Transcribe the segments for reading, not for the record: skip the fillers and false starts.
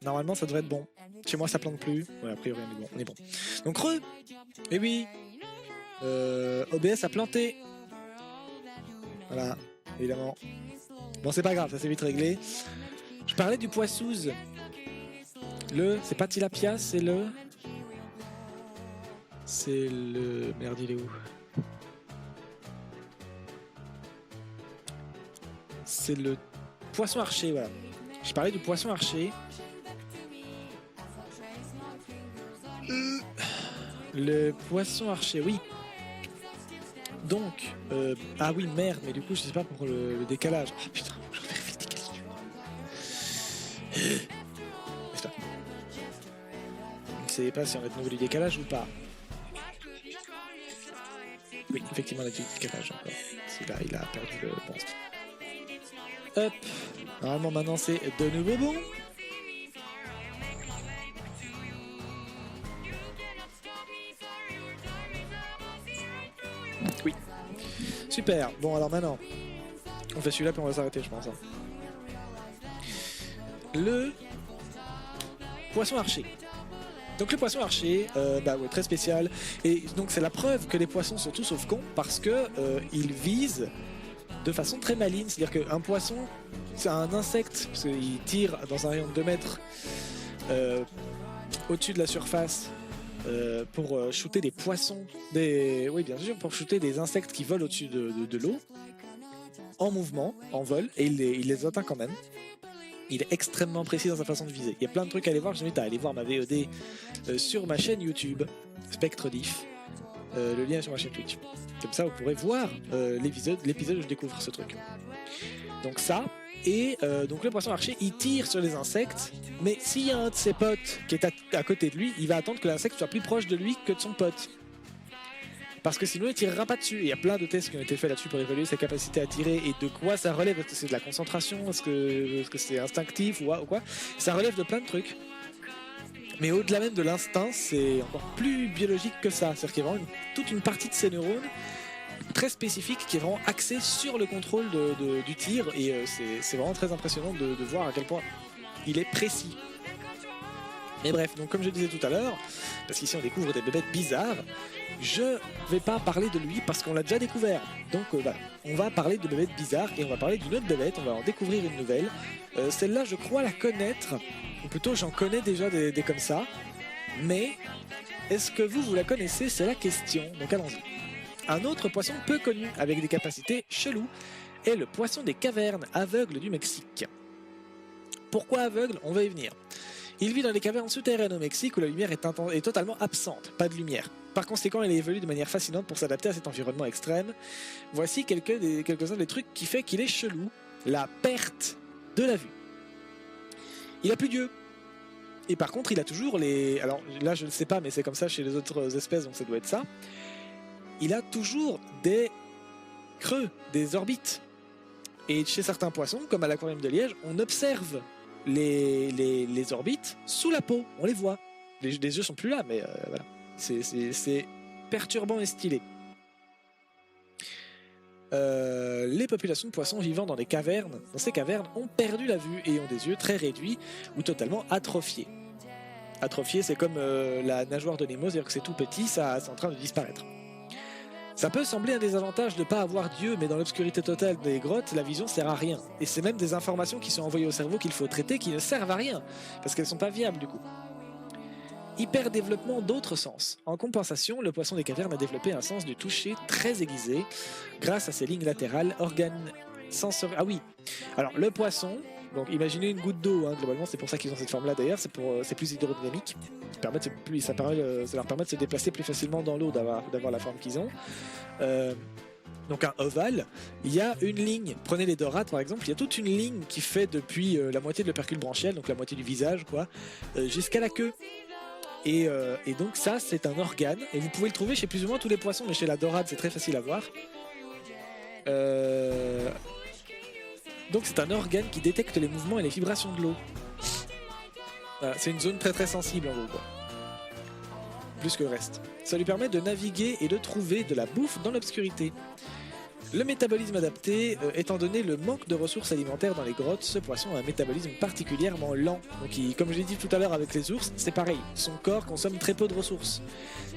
Normalement ça devrait être bon. Chez moi ça plante plus. Ouais, a priori on est bon. Donc et oui. OBS a planté. Voilà, évidemment. Bon c'est pas grave, ça s'est vite réglé. Je parlais du poissouze. C'est pas tilapia, c'est le... Merde, il est où? C'est le poisson archer, voilà. Je parlais du poisson archer. Le poisson archer, oui. Donc, ah oui, merde, mais du coup, je sais pas pour le décalage. Oh putain, je vérifie le décalage. Je sais pas si on a de nouveau du décalage ou pas. Oui, effectivement, on a du décalage encore. Celui-là, il a perdu le bon. Hop. Normalement, maintenant, c'est de nouveau bon. Oui. Super. Bon, alors maintenant, on fait celui-là puis on va s'arrêter, je pense. Le poisson archer. Donc le poisson archer, bah ouais, très spécial. Et donc c'est la preuve que les poissons sont tous sauf cons parce que ils visent de façon très maligne. C'est-à-dire qu'un poisson, c'est un insecte, parce qu'il tire dans un rayon de 2 mètres au-dessus de la surface pour shooter des poissons, oui bien sûr, pour shooter des insectes qui volent au-dessus de l'eau, en mouvement, en vol, et il les atteint quand même. Il est extrêmement précis dans sa façon de viser. Il y a plein de trucs à aller voir. Je vous invite à aller voir ma VOD sur ma chaîne YouTube, SpectreDiff. Le lien est sur ma chaîne Twitch. Comme ça, vous pourrez voir l'épisode où je découvre ce truc. Donc ça, et donc le poisson archer, il tire sur les insectes, mais s'il y a un de ses potes qui est à côté de lui, il va attendre que l'insecte soit plus proche de lui que de son pote. Parce que sinon il ne tirera pas dessus. Il y a plein de tests qui ont été faits là-dessus pour évaluer sa capacité à tirer et de quoi ça relève. Est-ce que c'est de la concentration? Est-ce que c'est instinctif ou quoi? Ça relève de plein de trucs. Mais au-delà même de l'instinct, c'est encore plus biologique que ça. C'est-à-dire qu'il y a vraiment toute une partie de ces neurones très spécifique qui est vraiment axée sur le contrôle du tir. Et c'est vraiment très impressionnant de voir à quel point il est précis. Mais bref, donc comme je disais tout à l'heure, parce qu'ici on découvre des bébêtes bizarres, je vais pas parler de lui parce qu'on l'a déjà découvert. Donc voilà, on va parler de bébêtes bizarres et on va parler d'une autre bébête, on va en découvrir une nouvelle. Celle-là, je crois la connaître, ou plutôt j'en connais déjà des comme ça, mais est-ce que vous la connaissez? C'est la question, donc allons-y. Un autre poisson peu connu avec des capacités cheloues est le poisson des cavernes aveugle du Mexique. Pourquoi aveugle? On va y venir. Il vit dans les cavernes souterraines au Mexique où la lumière est totalement absente, pas de lumière. Par conséquent, il évolue de manière fascinante pour s'adapter à cet environnement extrême. Voici quelques-uns des trucs qui fait qu'il est chelou. La perte de la vue. Il a plus d'yeux. Et par contre, il a toujours les... Alors là, je ne sais pas, mais c'est comme ça chez les autres espèces, donc ça doit être ça. Il a toujours des creux, des orbites. Et chez certains poissons, comme à l'aquarium de Liège, on observe les orbites sous la peau, on les voit. Les yeux sont plus là, mais voilà. C'est perturbant et stylé. Les populations de poissons vivant dans ces cavernes ont perdu la vue et ont des yeux très réduits ou totalement atrophiés. Atrophié, c'est comme la nageoire de Nemo, c'est-à-dire que c'est tout petit, c'est en train de disparaître. Ça peut sembler un désavantage de ne pas avoir d'yeux, mais dans l'obscurité totale des grottes, la vision sert à rien. Et c'est même des informations qui sont envoyées au cerveau qu'il faut traiter qui ne servent à rien, parce qu'elles ne sont pas viables du coup. Hyper-développement d'autres sens. En compensation, le poisson des cavernes a développé un sens du toucher très aiguisé, grâce à ses lignes latérales, organes sensoriels... Ah oui, alors le poisson... Donc imaginez une goutte d'eau, hein, globalement c'est pour ça qu'ils ont cette forme là d'ailleurs, c'est plus hydrodynamique, ça leur permet de se déplacer plus facilement dans l'eau, d'avoir la forme qu'ils ont. Donc un ovale, il y a une ligne, prenez les dorades par exemple, il y a toute une ligne qui fait depuis la moitié de l'opercule branchial, donc la moitié du visage quoi, jusqu'à la queue. Et donc ça c'est un organe, et vous pouvez le trouver chez plus ou moins tous les poissons, mais chez la dorade c'est très facile à voir. Donc c'est un organe qui détecte les mouvements et les vibrations de l'eau. Voilà, c'est une zone très très sensible en gros quoi. Plus que le reste. Ça lui permet de naviguer et de trouver de la bouffe dans l'obscurité. Le métabolisme adapté, étant donné le manque de ressources alimentaires dans les grottes, ce poisson a un métabolisme particulièrement lent. Donc comme je l'ai dit tout à l'heure avec les ours, c'est pareil, son corps consomme très peu de ressources.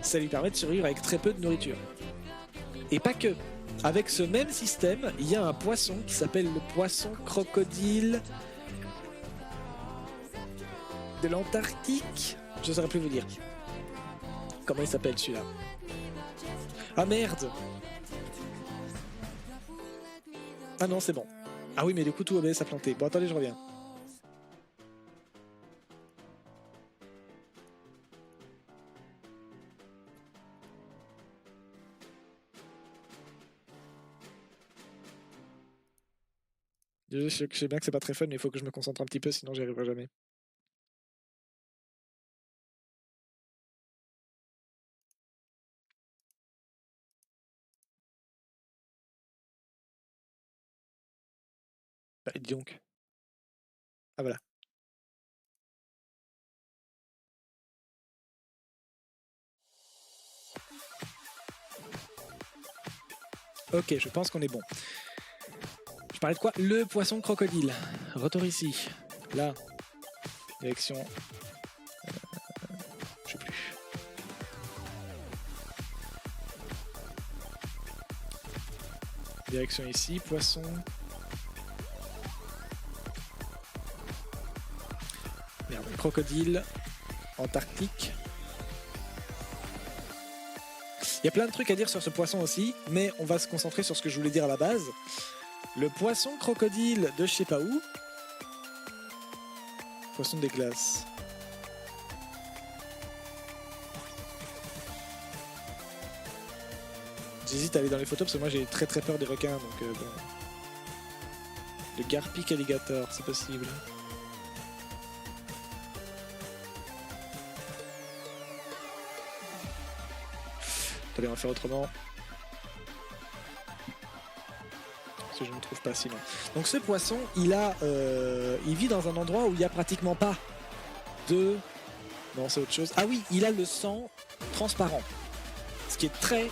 Ça lui permet de survivre avec très peu de nourriture. Et pas que. Avec ce même système, il y a un poisson qui s'appelle le poisson crocodile de l'Antarctique. Je ne saurais plus vous dire. Comment il s'appelle celui-là? Ah merde! Ah non, c'est bon. Ah oui, mais du coup, tout OBS a planté. Bon, attendez, je reviens. Je sais bien que c'est pas très fun, mais il faut que je me concentre un petit peu, sinon j'y arriverai jamais. Bah, dis donc. Ah voilà. Ok, je pense qu'on est bon. Je parlais de quoi? Le poisson crocodile. Retour ici. Là. Direction. Je sais plus. Direction ici. Poisson. Merde. Crocodile. Antarctique. Il y a plein de trucs à dire sur ce poisson aussi, mais on va se concentrer sur ce que je voulais dire à la base. Le poisson crocodile de je sais pas où. Poisson des glaces. J'hésite à aller dans les photos parce que moi j'ai très très peur des requins, donc bon. Le Garpic alligator, c'est possible. Allez, on va faire autrement. Parce que je ne trouve pas sinon. Donc ce poisson, il vit dans un endroit où il n'y a pratiquement pas de... Non, c'est autre chose. Ah oui, il a le sang transparent. Ce qui est très,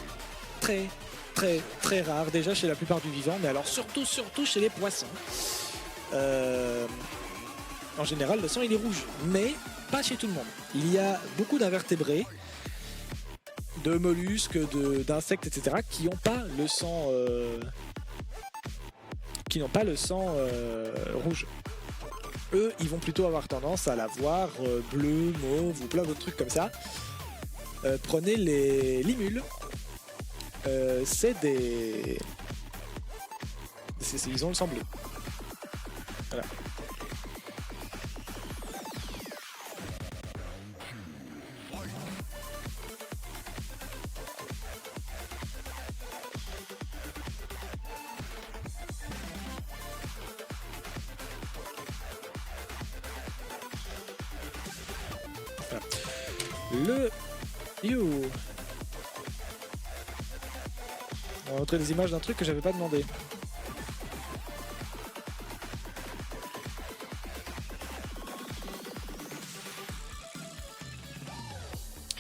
très, très, très rare déjà chez la plupart du vivant, mais alors surtout chez les poissons. En général, le sang, il est rouge, mais pas chez tout le monde. Il y a beaucoup d'invertébrés, de mollusques, d'insectes, etc., qui n'ont pas le sang, rouge. Eux, ils vont plutôt avoir tendance à l'avoir bleu, mauve ou plein d'autres trucs comme ça. Prenez les limules. C'est des... Ils ont le sang bleu. Voilà. Le... You. On va montrer des images d'un truc que j'avais pas demandé.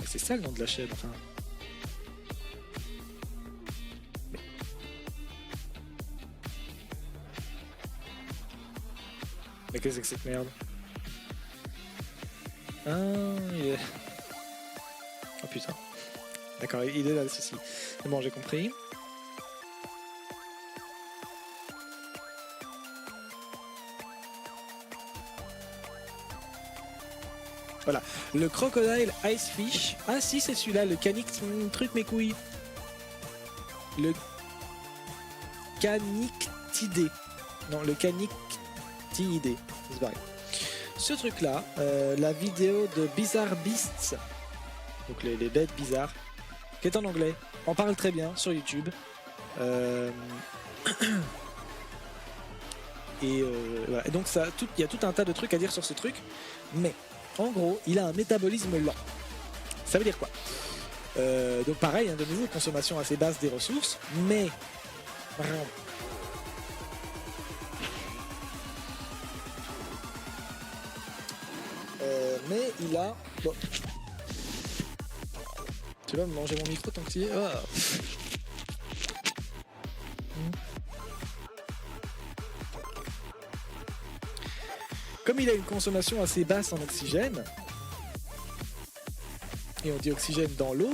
C'est ça le nom de la chaîne, enfin. Mais qu'est-ce que c'est que cette merde? Ah, il est... Oh putain. D'accord, il est là, ceci. C'est bon, j'ai compris. Voilà, le Crocodile Icefish. Ah si, c'est celui-là, le canic... truc mes couilles. Le canictidé. Non, le canictidé. C'est pareil. Ce truc-là, la vidéo de Bizarre Beasts, donc les bêtes bizarres, qui est en anglais, en parle très bien sur YouTube. Et voilà. Et donc il y a tout un tas de trucs à dire sur ce truc, mais en gros, il a un métabolisme lent. Ça veut dire quoi? Donc pareil, hein, de nouveau, consommation assez basse des ressources, mais il a... Bon. Tu vas me manger mon micro tant que tu y es. Oh. comme il a une consommation assez basse en oxygène, et on dit oxygène dans l'eau,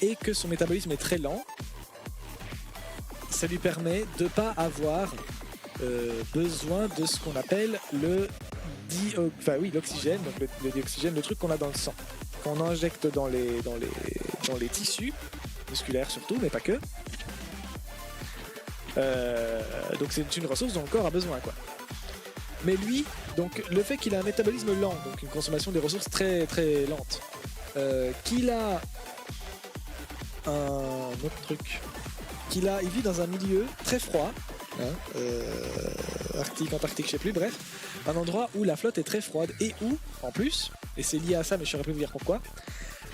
et que son métabolisme est très lent, ça lui permet de ne pas avoir besoin de ce qu'on appelle l'oxygène, donc le dioxygène, le truc qu'on a dans le sang, qu'on injecte dans les tissus musculaires surtout, mais pas que. Donc c'est une ressource dont le corps a besoin, quoi. Mais lui, donc le fait qu'il a un métabolisme lent, donc une consommation des ressources très très lente, qu'il a un autre truc, il vit dans un milieu très froid, hein, Arctique, Antarctique, je sais plus, bref, un endroit où la flotte est très froide et où, en plus, et c'est lié à ça, mais je saurais plus vous dire pourquoi,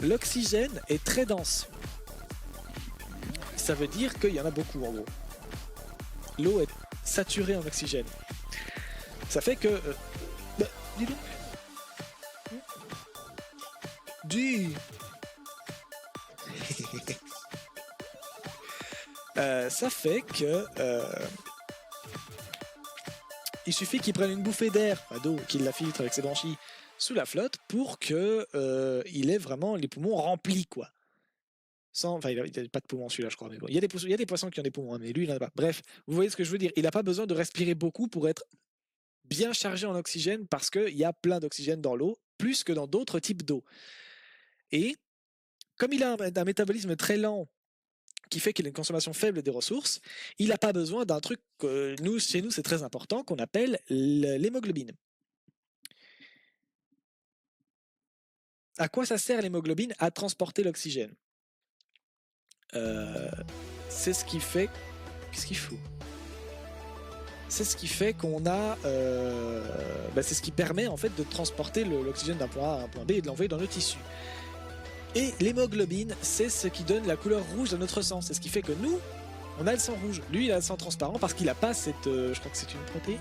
l'oxygène est très dense. Ça veut dire qu'il y en a beaucoup en gros. L'eau est saturée en oxygène. Ça fait que... dis donc. Dis. Ça fait que... il suffit qu'il prenne une bouffée d'air, d'eau, qu'il la filtre avec ses branchies sous la flotte pour que il ait vraiment les poumons remplis, quoi. Enfin, il n'a pas de poumons celui-là, je crois. Mais bon. Il y a des poissons qui ont des poumons, hein, mais lui, il n'en a pas. Bref, vous voyez ce que je veux dire. Il n'a pas besoin de respirer beaucoup pour être bien chargé en oxygène parce qu'il y a plein d'oxygène dans l'eau, plus que dans d'autres types d'eau. Et comme il a un métabolisme très lent, qui fait qu'il a une consommation faible des ressources, il n'a pas besoin d'un truc que chez nous, c'est très important, qu'on appelle l'hémoglobine. À quoi ça sert l'hémoglobine? À transporter l'oxygène. C'est ce qui fait... Qu'est-ce qu'il faut? C'est ce qui fait qu'on a... c'est ce qui permet en fait de transporter l'oxygène d'un point A à un point B et de l'envoyer dans nos tissus. Et l'hémoglobine, c'est ce qui donne la couleur rouge à notre sang. C'est ce qui fait que nous, on a le sang rouge. Lui, il a le sang transparent parce qu'il n'a pas cette... je crois que c'est une protéine.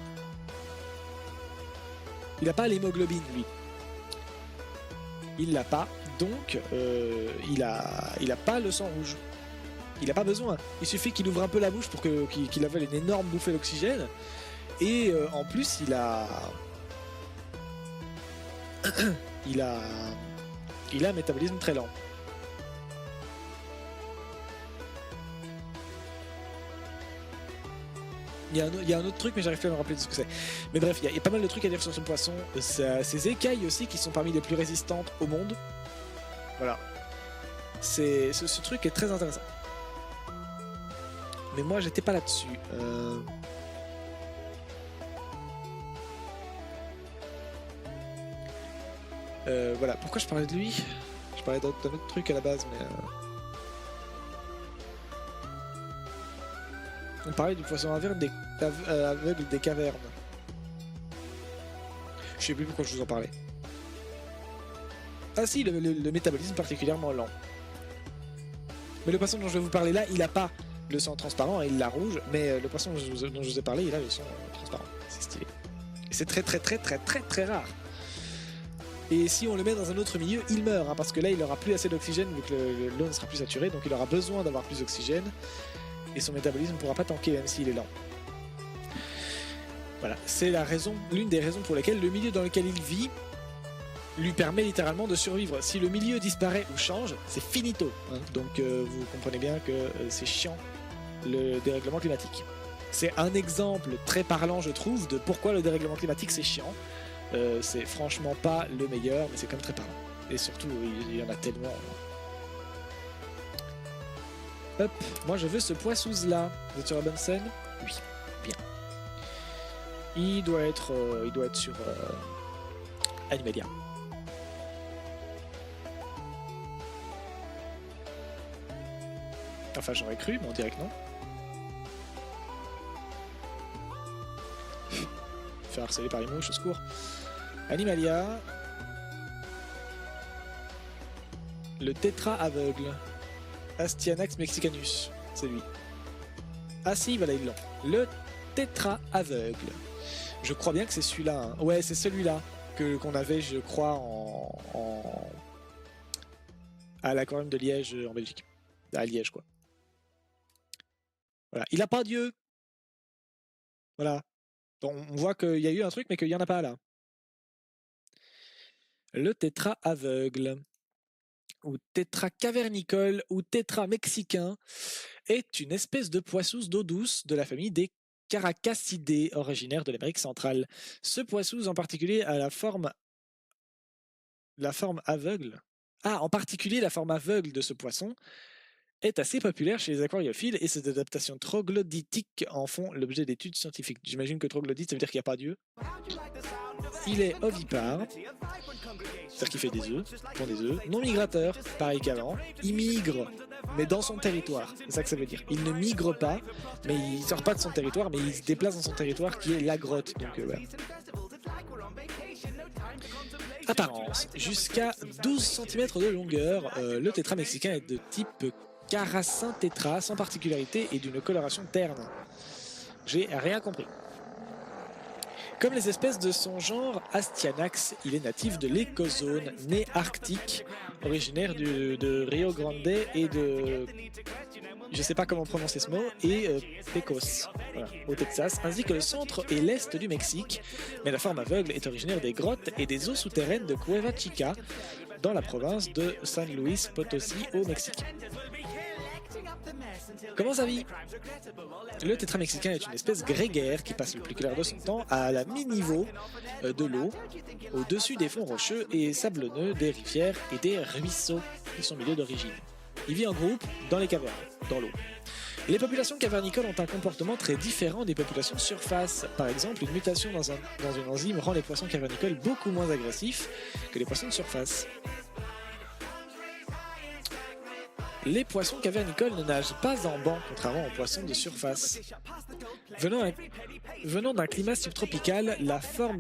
Il n'a pas l'hémoglobine, lui. Il l'a pas, donc il a pas le sang rouge. Il n'a pas besoin. Il suffit qu'il ouvre un peu la bouche pour qu'il avale une énorme bouffée d'oxygène. Et en plus, il a un métabolisme très lent. Il y a un autre truc, mais j'arrive plus à me rappeler de ce que c'est. Mais bref, il y a pas mal de trucs à dire sur ce poisson. Ses écailles aussi, qui sont parmi les plus résistantes au monde. Voilà. Ce truc est très intéressant. Mais moi, j'étais pas là-dessus. Voilà. Pourquoi je parlais de lui? Je parlais d'un autre truc à la base, mais... On parlait du poisson aveugle des cavernes. Je sais plus pourquoi je vous en parlais. Ah si, le métabolisme particulièrement lent. Mais le poisson dont je vais vous parler là, il n'a pas le sang transparent et il l'a rouge, mais le poisson dont je vous ai parlé, il a le sang transparent. C'est stylé. Et c'est très très très très très très rare. Et si on le met dans un autre milieu, il meurt, hein, parce que là, il n'aura plus assez d'oxygène vu que l'eau ne sera plus saturée, donc il aura besoin d'avoir plus d'oxygène. Et son métabolisme ne pourra pas tanker même s'il est lent. Voilà, c'est l'une des raisons pour lesquelles le milieu dans lequel il vit lui permet littéralement de survivre. Si le milieu disparaît ou change, c'est finito. Hein. Donc vous comprenez bien que c'est chiant, le dérèglement climatique. C'est un exemple très parlant, je trouve, de pourquoi le dérèglement climatique c'est chiant. C'est franchement pas le meilleur, mais c'est quand même très parlant. Et surtout, il y en a tellement... Hop, moi je veux ce poissouze là. Vous êtes sur la bonne scène? Oui, bien. Il doit être sur Animalia. Enfin, j'aurais cru, mais on dirait que non. Faire harceler par les mouches, au secours. Animalia. Le tétra aveugle. Astyanax mexicanus, c'est lui. Ah si, voilà, ils l'ont. Le tétra aveugle. Je crois bien que c'est celui-là. Hein. Ouais, c'est celui-là qu'on avait, je crois, à l'aquarium de Liège, en Belgique. À Liège, quoi. Voilà. Il a pas d'yeux. Voilà. Donc, on voit qu'il y a eu un truc, mais qu'il n'y en a pas là. Le tétra aveugle, ou tétra cavernicole, ou tétra mexicain, est une espèce de poissouze d'eau douce de la famille des Caracassidae, originaire de l'Amérique centrale. Ce poissouze en particulier a la forme aveugle. Ah, en particulier la forme aveugle de ce poisson est assez populaire chez les aquariophiles et ses adaptations troglodytiques en font l'objet d'études scientifiques. J'imagine que troglodyte, ça veut dire qu'il n'y a pas d'yeux. Il est ovipare, c'est-à-dire qu'il fait des œufs, pond des œufs, non migrateur, pareil qu'avant. Il migre, mais dans son territoire, c'est ça que ça veut dire. Il ne migre pas, mais il sort pas de son territoire, mais il se déplace dans son territoire qui est la grotte. Donc voilà. Apparence, jusqu'à 12 cm de longueur, le tétra mexicain est de type Carassin tétra, sans particularité et d'une coloration terne. J'ai rien compris. Comme les espèces de son genre Astyanax, il est natif de l'écozone, né arctique, originaire de Rio Grande et de... je sais pas comment prononcer ce mot, et Pecos, voilà, au Texas, ainsi que le centre et l'est du Mexique, mais la forme aveugle est originaire des grottes et des eaux souterraines de Cueva Chica, dans la province de San Luis Potosí au Mexique. Comment ça vit? Le tétra mexicain est une espèce grégaire qui passe le plus clair de son temps à la mi-niveau de l'eau, au-dessus des fonds rocheux et sablonneux des rivières et des ruisseaux de son milieu d'origine. Il vit en groupe dans les cavernes, dans l'eau. Les populations cavernicoles ont un comportement très différent des populations de surface. Par exemple, une mutation dans une enzyme rend les poissons cavernicoles beaucoup moins agressifs que les poissons de surface. Les poissons cavernicoles ne nagent pas en banc, contrairement aux poissons de surface. Venant d'un climat subtropical, la version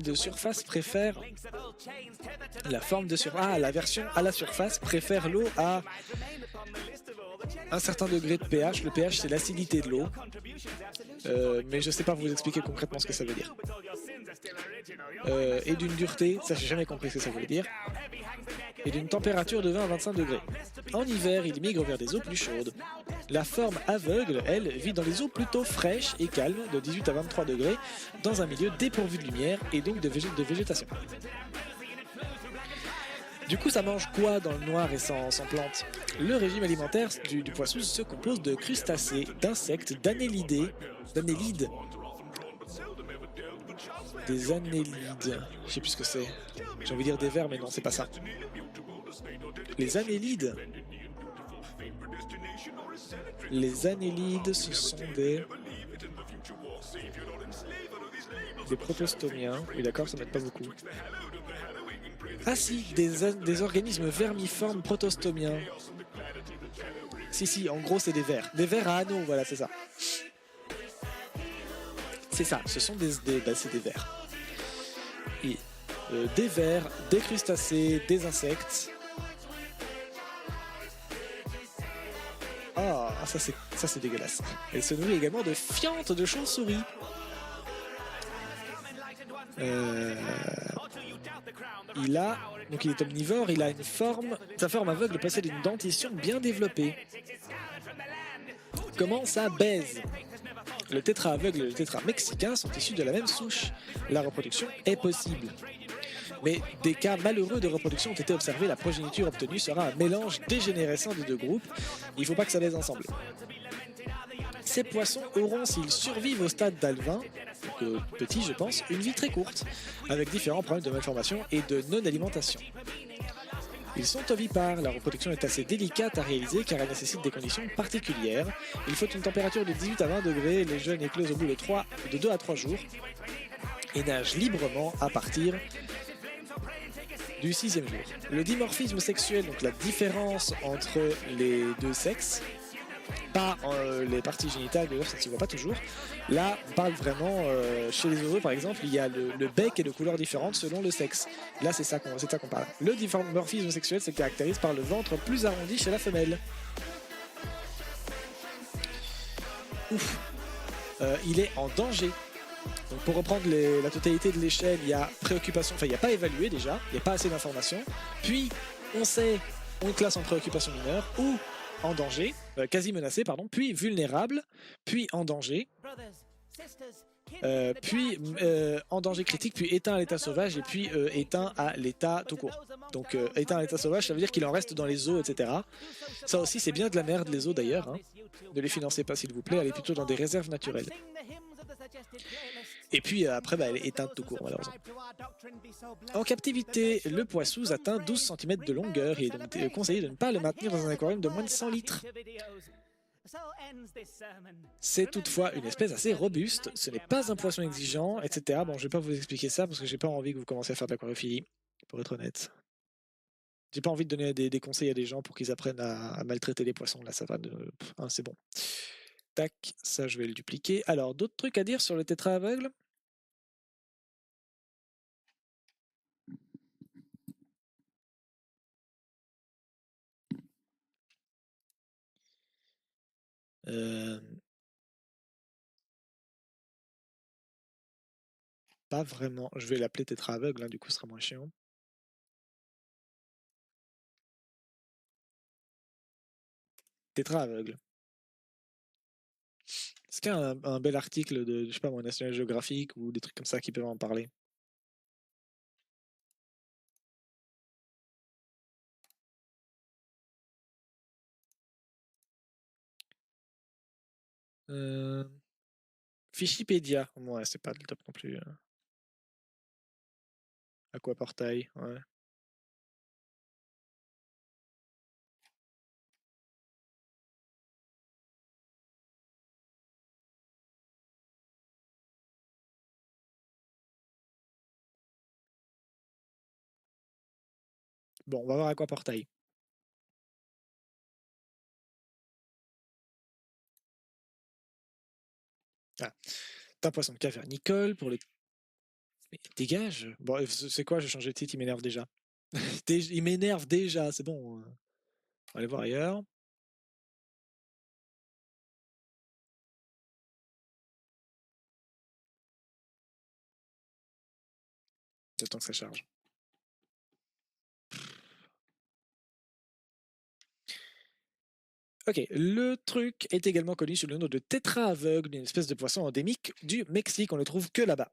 à la surface préfère l'eau à un certain degré de pH. Le pH, c'est l'acidité de l'eau. Mais je ne sais pas vous expliquer concrètement ce que ça veut dire. Et d'une dureté, ça j'ai jamais compris ce que ça voulait dire. Et d'une température de 20 à 25 degrés. En hiver, il migre vers des eaux plus chaudes. La forme aveugle, elle, vit dans les eaux plutôt fraîches et calmes, de 18 à 23 degrés, dans un milieu dépourvu de lumière et donc de végétation. Du coup, ça mange quoi dans le noir et sans plantes? Le régime alimentaire du poisson se compose de crustacés, d'insectes, d'annélides. Des annélides. Je sais plus ce que c'est. J'ai envie de dire des vers, mais non, c'est pas ça. Les annélides. Les annélides, ce sont des protostomiens. Oui, d'accord, ça m'aide pas beaucoup. Ah si, des organismes vermiformes protostomiens. Si, en gros, c'est des vers. Des vers à anneaux, voilà, c'est ça. C'est ça, ce sont c'est des vers. Et, des vers, des crustacés, des insectes. Ah, ça c'est dégueulasse. Elle se nourrit également de fientes de chauves-souris. Il est omnivore, il a une forme. Sa forme aveugle possède une dentition bien développée. Comment ça baise? Le tétra aveugle et le tétra mexicain sont issus de la même souche. La reproduction est possible. Mais des cas malheureux de reproduction ont été observés. La progéniture obtenue sera un mélange dégénérescent des deux groupes. Il ne faut pas que ça baise ensemble. Ces poissons auront, s'ils survivent au stade d'alevin, petit je pense, une vie très courte, avec différents problèmes de malformation et de non-alimentation. Ils sont ovipares, la reproduction est assez délicate à réaliser car elle nécessite des conditions particulières. Il faut une température de 18 à 20 degrés, les jeunes éclosent au bout de 2 à 3 jours et nagent librement à partir du 6e jour. Le dimorphisme sexuel, donc la différence entre les deux sexes, pas les parties génitales, d'ailleurs ça ne se voit pas toujours. Là, on parle vraiment, chez les heureux par exemple, il y a le bec est de couleurs différentes selon le sexe. Là, c'est ça qu'on parle. Le dimorphisme sexuel se caractérise par le ventre plus arrondi chez la femelle. Ouf. Il est en danger. Donc pour reprendre la totalité de l'échelle, il y a préoccupation, enfin il n'y a pas évalué déjà, il n'y a pas assez d'informations. Puis on le classe en préoccupation mineure ou en danger, quasi menacé, pardon, puis vulnérable, puis en danger. puis en danger critique, puis éteint à l'état sauvage et puis éteint à l'état tout court. Donc éteint à l'état sauvage, ça veut dire qu'il en reste dans les eaux, etc. Ça aussi, c'est bien de la merde, les eaux d'ailleurs. Hein. Ne les financez pas, s'il vous plaît, allez plutôt dans des réserves naturelles. Et puis après, elle est éteinte tout court, malheureusement. En captivité, le poissous atteint 12 cm de longueur et est donc conseillé de ne pas le maintenir dans un aquarium de moins de 100 litres. C'est toutefois une espèce assez robuste, ce n'est pas un poisson exigeant, etc. Bon, je vais pas vous expliquer ça parce que j'ai pas envie que vous commenciez à faire de l'aquariophilie, pour être honnête. J'ai pas envie de donner des conseils à des gens pour qu'ils apprennent à maltraiter les poissons, là ça va, hein, c'est bon. Tac, ça je vais le dupliquer. Alors, d'autres trucs à dire sur le tétra aveugle ? Pas vraiment. Je vais l'appeler tétra aveugle, hein, du coup ce sera moins chiant. Tétra aveugle. Est-ce qu'il y a un bel article de, je sais pas moi, National Geographic ou des trucs comme ça qui peuvent en parler? Fichipédia, ouais, c'est pas le top non plus. Aquaportail, ouais. Bon, on va voir Aquaportail. Ah. C'est un poisson cavernicole pour les... Mais dégage. Bon, c'est quoi, j'ai changé de titre, il m'énerve déjà. Il m'énerve déjà, c'est bon. On va aller voir ailleurs. J'attends que ça charge. Ok, le truc est également connu sous le nom de tétra aveugle, une espèce de poisson endémique du Mexique. On ne le trouve que là-bas,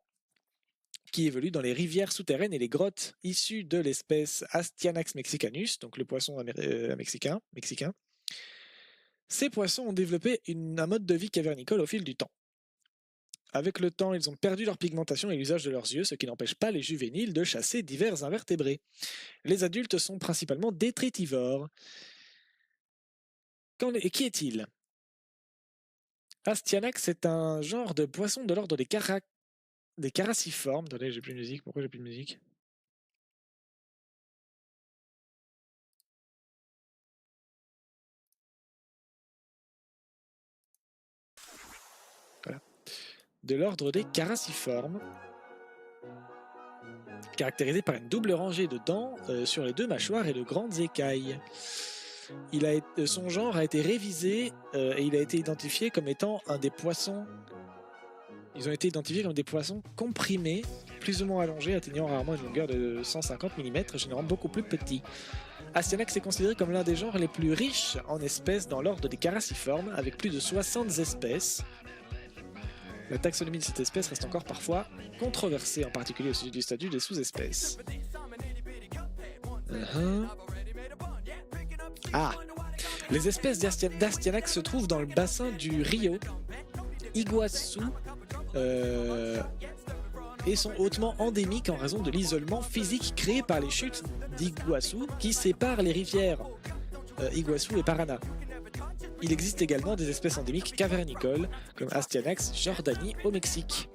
qui évolue dans les rivières souterraines et les grottes, issues de l'espèce Astyanax mexicanus, donc le poisson mexicain. Ces poissons ont développé un mode de vie cavernicole au fil du temps. Avec le temps, ils ont perdu leur pigmentation et l'usage de leurs yeux, ce qui n'empêche pas les juvéniles de chasser divers invertébrés. Les adultes sont principalement détritivores. Et qui est-il? Astyanax est un genre de poisson de l'ordre des carassiformes. Attendez, j'ai plus de musique. Pourquoi j'ai plus de musique? Voilà. De l'ordre des carassiformes, caractérisé par une double rangée de dents sur les deux mâchoires et de grandes écailles. Son genre a été révisé et il a été identifié comme étant un des poissons. Ils ont été identifiés comme des poissons comprimés, plus ou moins allongés, atteignant rarement une longueur de 150 mm, généralement beaucoup plus petits. Astyanax est considéré comme l'un des genres les plus riches en espèces dans l'ordre des carassiformes, avec plus de 60 espèces. La taxonomie de cette espèce reste encore parfois controversée, en particulier au sujet du statut des sous-espèces. Ah, les espèces d'Astyanax se trouvent dans le bassin du Rio Iguaçu et sont hautement endémiques en raison de l'isolement physique créé par les chutes d'Iguaçu qui séparent les rivières Iguaçu et Paraná. Il existe également des espèces endémiques cavernicoles comme Astyanax jordani au Mexique.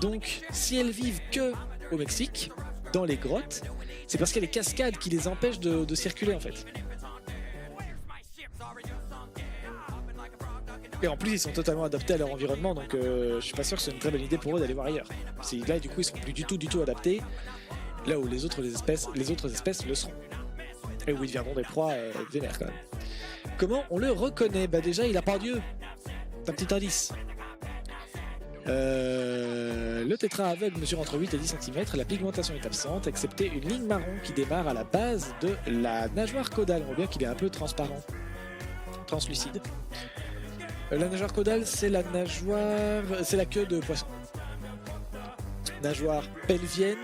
Donc, si elles vivent que au Mexique, dans les grottes, c'est parce qu'il y a les cascades qui les empêchent de circuler en fait. Et en plus, ils sont totalement adaptés à leur environnement, donc je suis pas sûr que c'est une très bonne idée pour eux d'aller voir ailleurs. Là, du coup, ils sont plus du tout adaptés, là où les autres espèces le seront. Et où ils deviendront des proies vénères quand même. Comment on le reconnaît? Bah déjà, il a pas d'yeux. C'est un petit indice. Le tétra aveugle mesure entre 8 et 10 cm, la pigmentation est absente, excepté une ligne marron qui démarre à la base de la nageoire caudale. On voit bien qu'il est un peu transparent, translucide. La nageoire caudale, c'est la nageoire, c'est la queue de poisson. Nageoire pelvienne.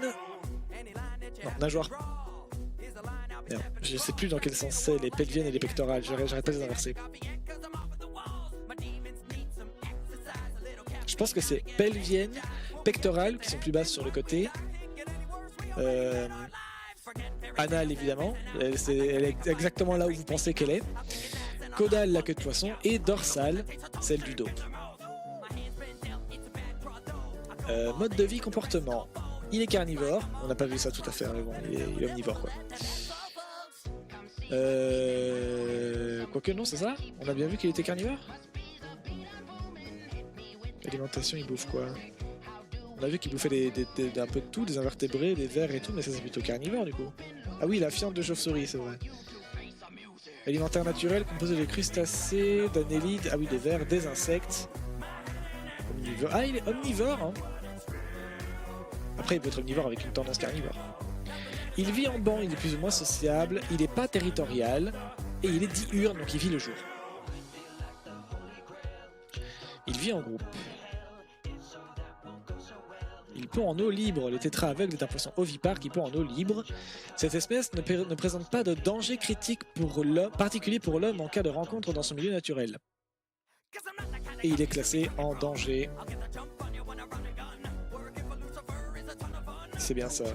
Non, nageoire. Merde, je sais plus dans quel sens c'est les pelviennes et les pectorales. J'arrête pas de les inverser. Je pense que c'est pelvienne, pectorales qui sont plus basses sur le côté. Anale évidemment, elle est exactement là où vous pensez qu'elle est. Caudale, la queue de poisson, et dorsale, celle du dos. Mode de vie, comportement. Il est carnivore, on n'a pas vu ça tout à fait, mais bon, il est omnivore quoi. Quoique non, c'est ça? On a bien vu qu'il était carnivore? Alimentation, il bouffe quoi? On a vu qu'il bouffait un peu de tout, des invertébrés, des vers et tout, mais ça c'est plutôt carnivore du coup. Ah oui, la fiente de chauve-souris, c'est vrai. Alimentaire naturel, composé de crustacés, d'annélides, ah oui, des vers, des insectes. Omnivore. Ah, il est omnivore hein. Après, il peut être omnivore avec une tendance carnivore. Il vit en banc, il est plus ou moins sociable, il n'est pas territorial, et il est diurne, donc il vit le jour. Il vit en groupe. Il pond en eau libre. Le tétra aveugle est un poisson ovipare qui pond en eau libre. Cette espèce ne présente pas de danger critique particulier pour l'homme en cas de rencontre dans son milieu naturel. Et il est classé en danger. C'est bien ça, ouais.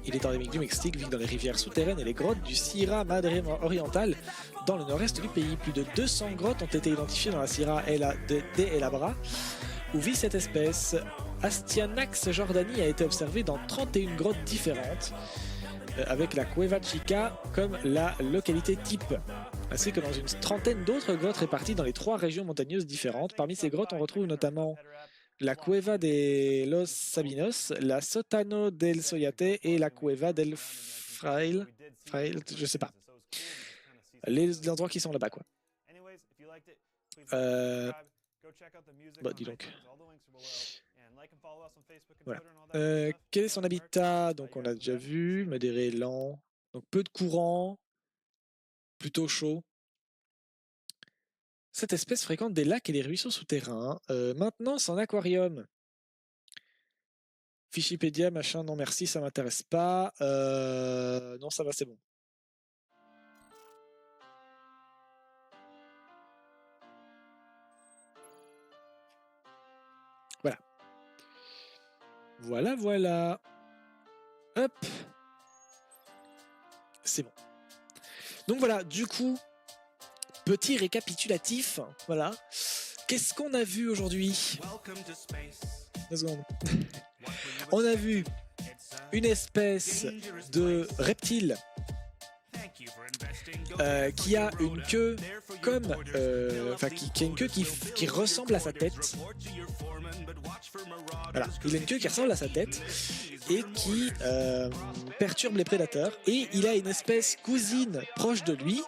Il est endémique du Mexique, vit dans les rivières souterraines et les grottes du Sierra Madre orientale dans le nord-est du pays. Plus de 200 grottes ont été identifiées dans la Sierra de El Abra, où vit cette espèce. Astyanax Jordanie a été observé dans 31 grottes différentes, avec la Cueva Chica comme la localité type, ainsi que dans une trentaine d'autres grottes réparties dans les 3 régions montagneuses différentes. Parmi ces grottes, on retrouve notamment la Cueva de los Sabinos, la Sótano del Soyate et la Cueva del Fraile, je sais pas. Les endroits qui sont là-bas, quoi. Bon, dis donc. Voilà. Quel est son habitat? Donc on l'a déjà vu, modéré, lent, donc peu de courant, plutôt chaud. Cette espèce fréquente des lacs et des ruisseaux souterrains. Maintenance en aquarium. Fichipédia, machin, non merci, ça m'intéresse pas. Non, ça va, c'est bon. Voilà. Voilà, voilà. Hop. C'est bon. Donc voilà, du coup, petit récapitulatif. Voilà. Qu'est-ce qu'on a vu aujourd'hui? 2 secondes. On a vu une espèce de reptile qui a une queue comme, qui a une queue qui ressemble à sa tête. Voilà, il a une queue qui ressemble à sa tête et qui perturbe les prédateurs. Et il a une espèce cousine proche de lui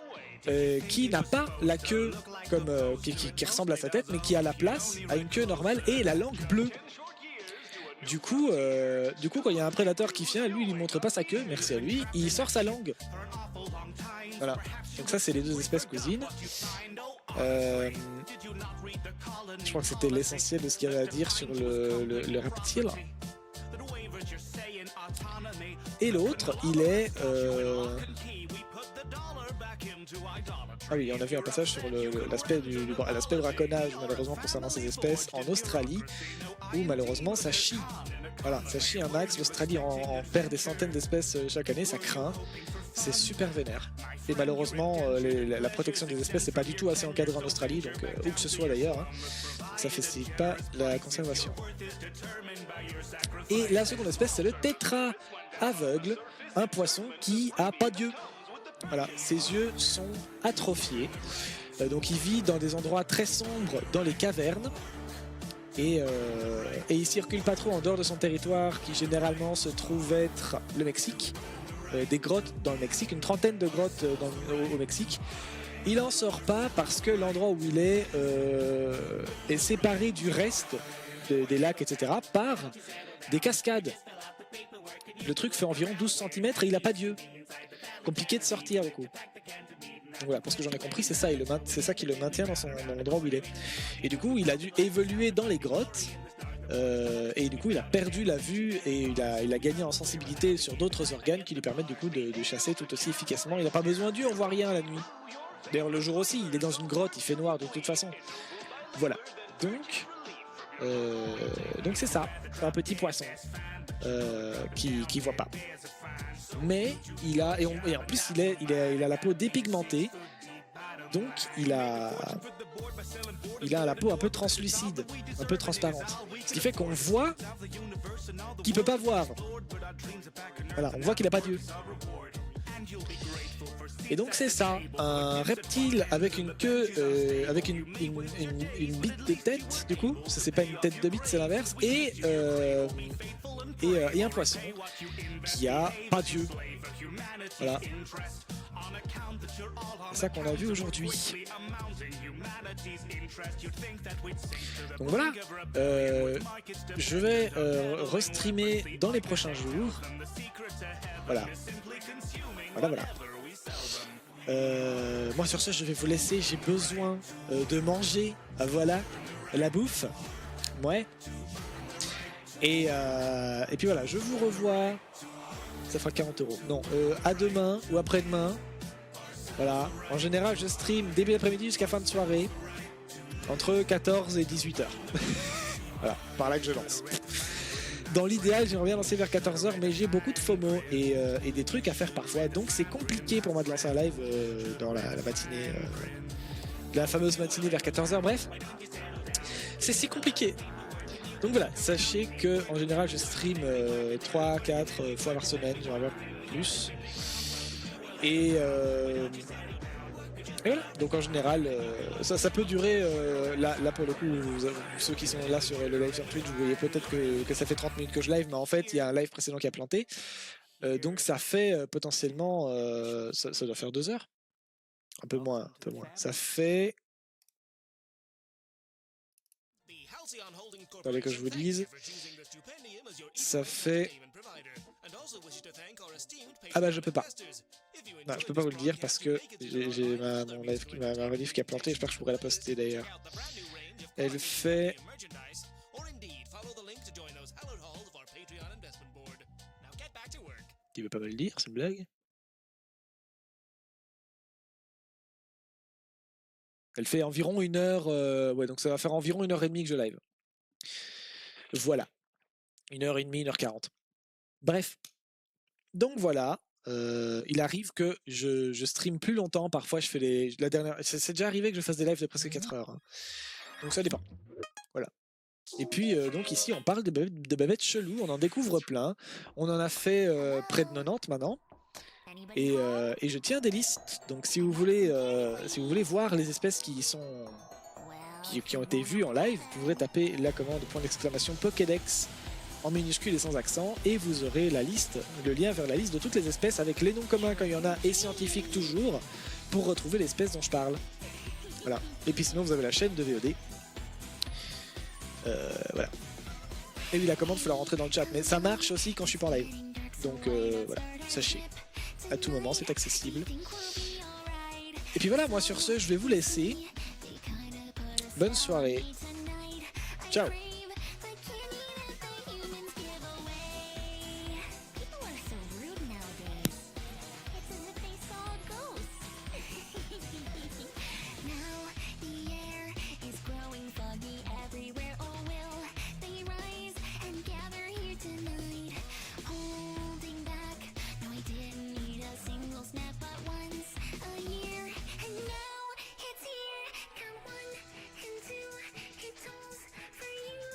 qui n'a pas la queue comme qui ressemble à sa tête, mais qui a la place, a une queue normale et la langue bleue. Du coup, quand il y a un prédateur qui vient, lui, il ne montre pas sa queue, merci à lui, il sort sa langue. Voilà. Donc ça, c'est les 2 espèces cousines. Je crois que c'était l'essentiel de ce qu'il y avait à dire sur le reptile. Et l'autre, il est... Ah oui, on a vu un passage sur l'aspect braconnage, malheureusement, concernant ces espèces en Australie, où malheureusement ça chie. Voilà, ça chie un max. L'Australie en perd des centaines d'espèces chaque année, ça craint. C'est super vénère. Et malheureusement, la protection des espèces n'est pas du tout assez encadrée en Australie, donc où que ce soit d'ailleurs, hein, ça ne facilite pas la conservation. Et la seconde espèce, c'est le tétra aveugle, un poisson qui a pas d'yeux. Voilà, ses yeux sont atrophiés, donc il vit dans des endroits très sombres, dans les cavernes, et il circule pas trop en dehors de son territoire, qui généralement se trouve être le Mexique, des grottes dans le Mexique, une trentaine de grottes au Mexique. Il en sort pas parce que l'endroit où il est séparé du reste des lacs, etc., par des cascades. Le truc fait environ 12 cm et il n'a pas d'yeux. compliqué de sortir du coup. Donc voilà, pour ce que j'en ai compris, c'est ça, c'est ça qui le maintient dans l'endroit où il est. Et du coup, il a dû évoluer dans les grottes. Et du coup, il a perdu la vue et il a gagné en sensibilité sur d'autres organes qui lui permettent du coup de chasser tout aussi efficacement. Il n'a pas besoin d'yeux, on voit rien la nuit. D'ailleurs, le jour aussi, il est dans une grotte, il fait noir de toute façon. Voilà. Donc c'est ça, un petit poisson qui voit pas. Mais il a et en plus il a la peau dépigmentée, donc il a la peau un peu translucide, un peu transparente, ce qui fait qu'on voit qu'il peut pas voir. Voilà, on voit qu'il a pas d'yeux. Et donc c'est ça, un reptile avec une queue, avec une bite de tête, du coup, ça c'est pas une tête de bite, c'est l'inverse, et un poisson qui a pas d'yeux. Voilà. C'est ça qu'on a vu aujourd'hui. Donc voilà, je vais restreamer dans les prochains jours. Voilà. Moi sur ce je vais vous laisser, j'ai besoin de manger, voilà, la bouffe. Ouais. Et puis voilà, je vous revois. Ça fera 40 €. Non, à demain ou après-demain. Voilà. En général, je stream début d'après-midi jusqu'à fin de soirée. Entre 14 et 18 heures. Voilà, par là que je lance. Dans l'idéal, j'aimerais bien lancer vers 14 h, mais j'ai beaucoup de FOMO et des trucs à faire parfois. Donc c'est compliqué pour moi de lancer un live dans la matinée. La fameuse matinée vers 14 h. Bref, c'est si compliqué. Donc voilà, sachez que en général je stream 3-4 fois par semaine, j'aimerais bien plus. Et voilà, donc en général ça peut durer, là pour le coup, ceux qui sont là sur le live sur Twitch, vous voyez peut-être que ça fait 30 minutes que je live, mais en fait il y a un live précédent qui a planté. Donc ça fait potentiellement, ça doit faire 2 heures. Un peu moins. Ça fait... Attendez que je vous dise. Ça fait... Ah bah je peux pas. Non, je peux pas vous le dire parce que j'ai ma rediff qui a planté. J'espère que je pourrai la poster d'ailleurs. Elle fait... Tu veux pas me le dire, c'est une blague? Elle fait environ 1 heure, ouais, donc ça va faire environ 1h30 que je live. Voilà. 1h30, 1h40. Bref. Donc voilà. Il arrive que je stream plus longtemps. Parfois, je fais la dernière. C'est déjà arrivé que je fasse des lives de presque 4 heures. Hein. Donc ça dépend. Voilà. Et puis, donc ici, on parle de babettes chelous. On en découvre plein. On en a fait près de 90 maintenant. Et je tiens des listes. Donc si vous voulez voir les espèces qui ont été vues en live, vous pourrez taper la commande .! Pokédex en minuscule et sans accent, et vous aurez la liste, le lien vers la liste de toutes les espèces avec les noms communs quand il y en a et scientifiques toujours, pour retrouver l'espèce dont je parle. Voilà. Et puis sinon vous avez la chaîne de VOD. Voilà. Et oui, la commande, il faut la rentrer dans le chat, mais ça marche aussi quand je suis pas en live. Donc voilà, sachez. À tout moment, c'est accessible. Et puis voilà, moi sur ce, je vais vous laisser. Bonne soirée. Ciao. For you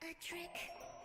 A trick